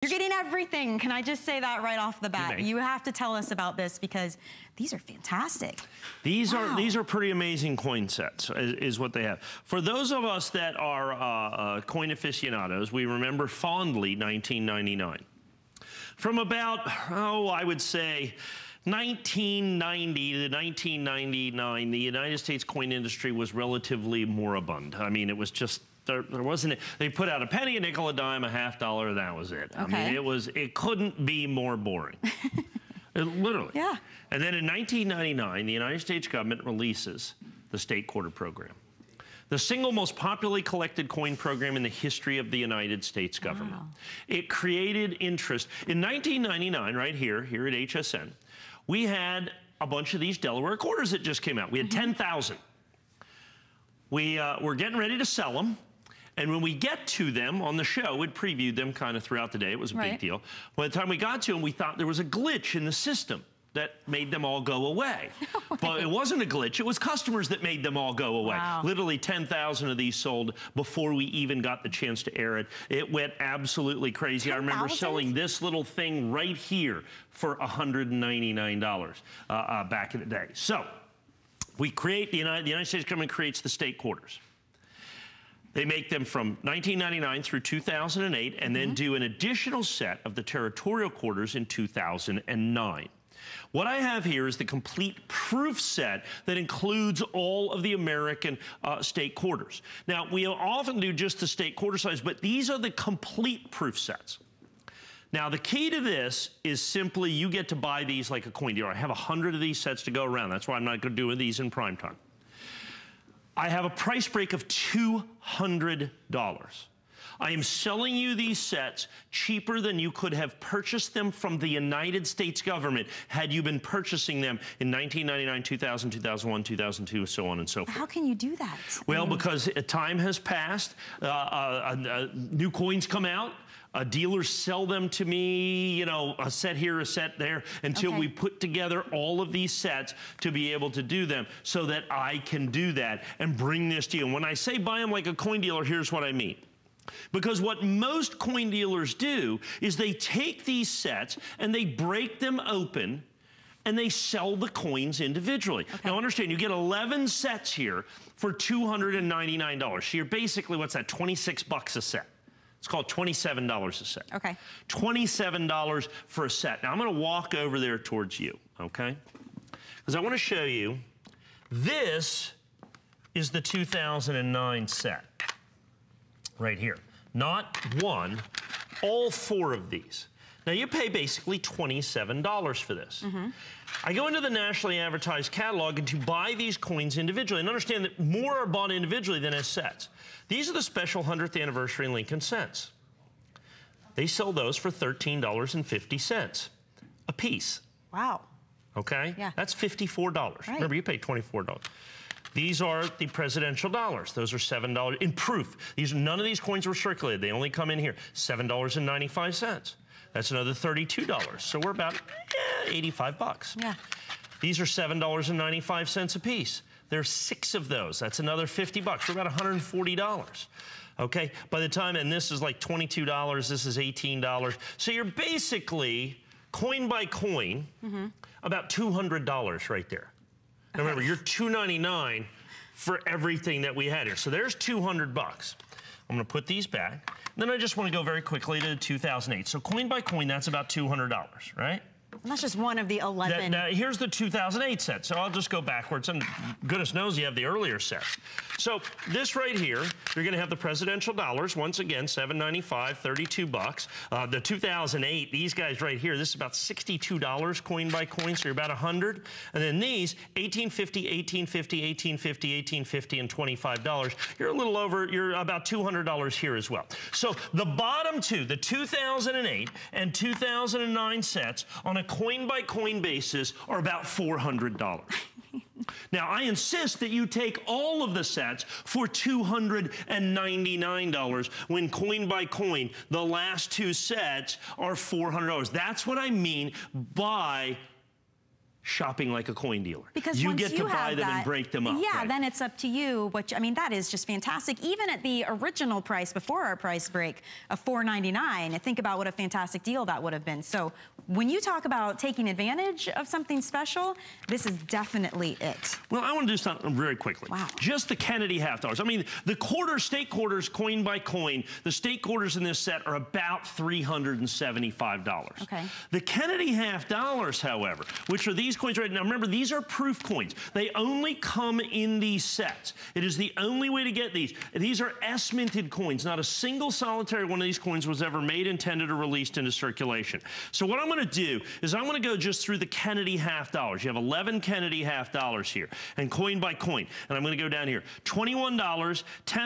You're getting everything. Can I just say that right off the bat? You have to tell us about this because these are fantastic. These are pretty amazing coin sets, is what they have. For those of us that are coin aficionados, we remember fondly 1999. From about, I would say 1990 to 1999, the United States coin industry was relatively moribund. I mean, it was just, there wasn't, they put out a penny, a nickel, a dime, a half dollar, that was it. Okay. I mean, it couldn't be more boring. Literally. Yeah. And then in 1999, the United States government releases the state quarter program. The single most popularly collected coin program in the history of the United States government. Wow. It created interest. In 1999, right here at HSN, we had a bunch of these Delaware quarters that just came out. We had 10,000. We were getting ready to sell them. And when we get to them on the show, we'd previewed them kind of throughout the day. It was a big deal. By the time we got to them, we thought there was a glitch in the system that made them all go away. But it wasn't a glitch. It was customers that made them all go away. Wow. Literally 10,000 of these sold before we even got the chance to air it. It went absolutely crazy. 10, I remember selling this little thing right here for $199 back in the day. So we create, the United States government creates the state quarters. They make them from 1999 through 2008 and then do an additional set of the territorial quarters in 2009. What I have here is the complete proof set that includes all of the American state quarters. Now, we often do just the state quarter size, but these are the complete proof sets. Now, the key to this is simply you get to buy these like a coin dealer. I have 100 of these sets to go around. That's why I'm not going to do these in prime time. I have a price break of $200. I am selling you these sets cheaper than you could have purchased them from the United States government had you been purchasing them in 1999, 2000, 2001, 2002, so on and so forth. How can you do that? Well, because time has passed, new coins come out. Dealers sell them to me, you know, a set here, a set there, until we put together all of these sets to be able to do them so that I can do that and bring this to you. And when I say buy them like a coin dealer, here's what I mean. Because what most coin dealers do is they take these sets and they break them open and they sell the coins individually. Now understand, you get 11 sets here for $299. So you're basically, what's that, 26 bucks a set. It's called $27 a set. Okay. $27 for a set. Now I'm gonna walk over there towards you, okay? Because I wanna show you, this is the 2009 set. Right here. Not one, all four of these. Now you pay basically $27 for this. I go into the nationally advertised catalog and to buy these coins individually, and understand that more are bought individually than as sets. These are the special 100th anniversary Lincoln cents. They sell those for $13.50 a piece. Wow. Okay? Yeah. That's $54. Right. Remember, you paid $24. These are the presidential dollars. Those are $7 in proof. None of these coins were circulated. They only come in here. $7.95. That's another $32. So we're about 85 bucks. Yeah. These are $7.95 a piece. There's 6 of those. That's another 50 bucks. We're about $140. Okay. By the time, and this is like $22. This is $18. So you're basically coin by coin, about $200 right there. Now remember, you're $299 for everything that we had here. So there's 200 bucks. I'm gonna put these back. And then I just wanna go very quickly to 2008. So coin by coin, that's about $200, right? And that's just one of the 11. Now here's the 2008 set. So I'll just go backwards, and goodness knows you have the earlier set. So this right here, you're gonna have the presidential dollars, once again, $7.95, 32 bucks. The 2008, these guys right here, this is about $62 coin by coin, so you're about 100. And then these, $18.50, $18.50, $18.50, $18.50, and $25. You're a little over, you're about $200 here as well. So the bottom two, the 2008 and 2009 sets on a coin by coin basis are about $400. Now, I insist that you take all of the sets for $299 when coin by coin, the last 2 sets are $400. That's what I mean by shopping like a coin dealer. Because you get to buy them and break them up. Yeah, right? Then it's up to you. Which, I mean, that is just fantastic. Even at the original price before our price break of $4.99, think about what a fantastic deal that would have been. So when you talk about taking advantage of something special, this is definitely it. Well, I want to do something very quickly. Wow. Just the Kennedy half dollars. I mean, the state quarters, coin by coin, the state quarters in this set are about $375. Okay. The Kennedy half dollars, however, which are these coins right now, remember, these are proof coins. They only come in these sets. It is the only way to get these. These are S-minted coins. Not a single solitary one of these coins was ever made, intended, or released into circulation. So what I'm going to do is I'm going to go just through the Kennedy half dollars. You have 11 Kennedy half dollars here, and coin by coin. And I'm going to go down here. $21, $10,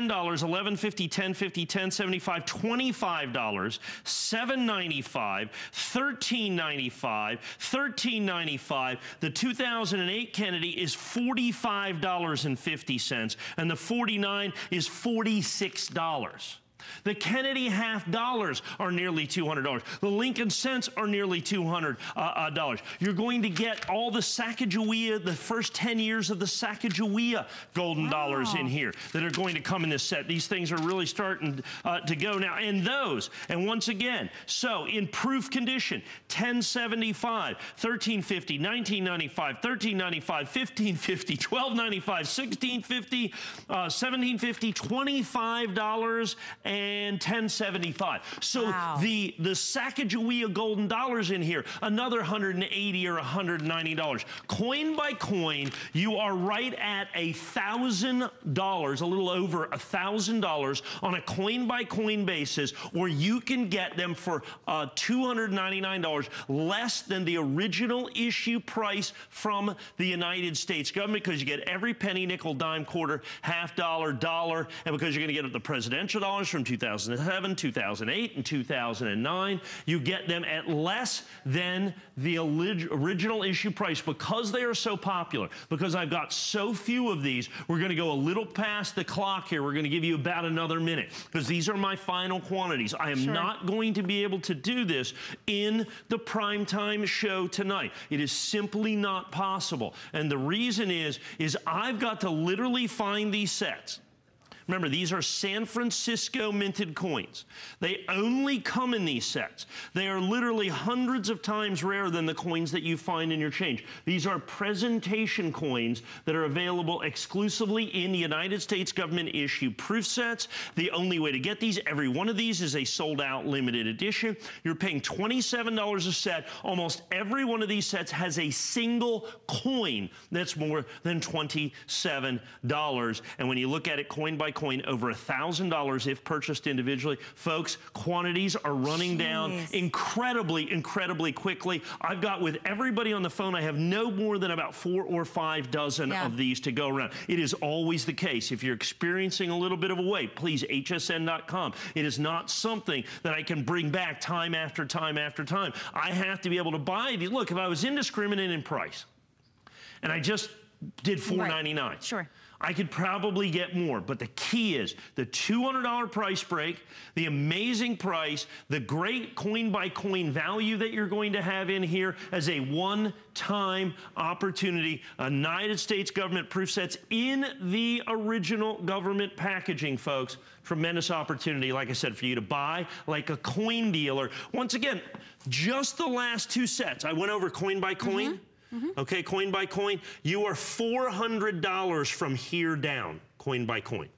$11.50, $10.50, $10.75, $25, $7.95, $13.95, $13.95. The 2008 Kennedy is $45.50, and the 49 is $46. The Kennedy half dollars are nearly $200. The Lincoln cents are nearly $200. You're going to get all the Sacagawea, the first 10 years of the Sacagawea golden dollars in here that are going to come in this set. These things are really starting to go now. And those, and once again, so in proof condition, $10.75, $13.50, $19.95, $13.95, $15.50, $12.95, $16.50, $17.50, $25, and $10.75. So the Sacagawea golden dollars in here, another $180 or $190. Coin by coin, you are right at $1,000, a little over $1,000 on a coin by coin basis, or you can get them for $299, less than the original issue price from the United States government, because you get every penny, nickel, dime, quarter, half dollar, dollar, and because you're going to get the presidential dollars from 2007, 2008, and 2009. You get them at less than the original issue price. Because they are so popular, because I've got so few of these, we're going to go a little past the clock here. We're going to give you about another minute, because these are my final quantities. I am not going to be able to do this in the primetime show tonight. It is simply not possible. And the reason is I've got to literally find these sets. Remember, these are San Francisco minted coins. They only come in these sets. They are literally hundreds of times rarer than the coins that you find in your change. These are presentation coins that are available exclusively in the United States government issue proof sets. The only way to get these, every one of these is a sold out limited edition. You're paying $27 a set. Almost every one of these sets has a single coin that's more than $27. And when you look at it coin by coin, over $1,000 if purchased individually. Folks, quantities are running down incredibly, incredibly quickly. I've got, with everybody on the phone, I have no more than about 4 or 5 dozen of these to go around. It is always the case. If you're experiencing a little bit of a wait, please, hsn.com. It is not something that I can bring back time after time after time. I have to be able to buy these. Look, if I was indiscriminate in price and I just did $4.99. Sure. I could probably get more, but the key is the $200 price break, the amazing price, the great coin-by-coin value that you're going to have in here as a one-time opportunity. United States government proof sets in the original government packaging, folks. Tremendous opportunity, like I said, for you to buy like a coin dealer. Once again, just the last 2 sets. I went over coin by coin. Okay, coin by coin, you are $400 from here down, coin by coin.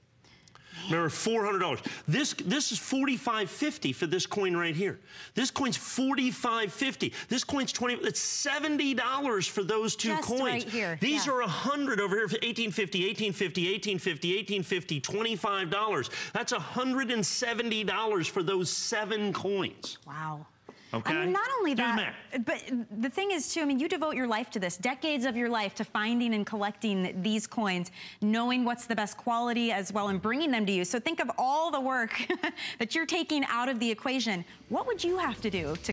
Remember, $400. This is $45.50 for this coin right here. This coin's $45.50. This coin's $20. It's $70 for those 2 coins. Right here. These are $100 over here for $18.50, $18.50, $18.50, $18.50, $25. That's $170 for those 7 coins. Wow. Okay. I mean, not only that, but the thing is, too, I mean, you devote your life to this, decades of your life to finding and collecting these coins, knowing what's the best quality as well, and bringing them to you. So think of all the work that you're taking out of the equation. What would you have to do to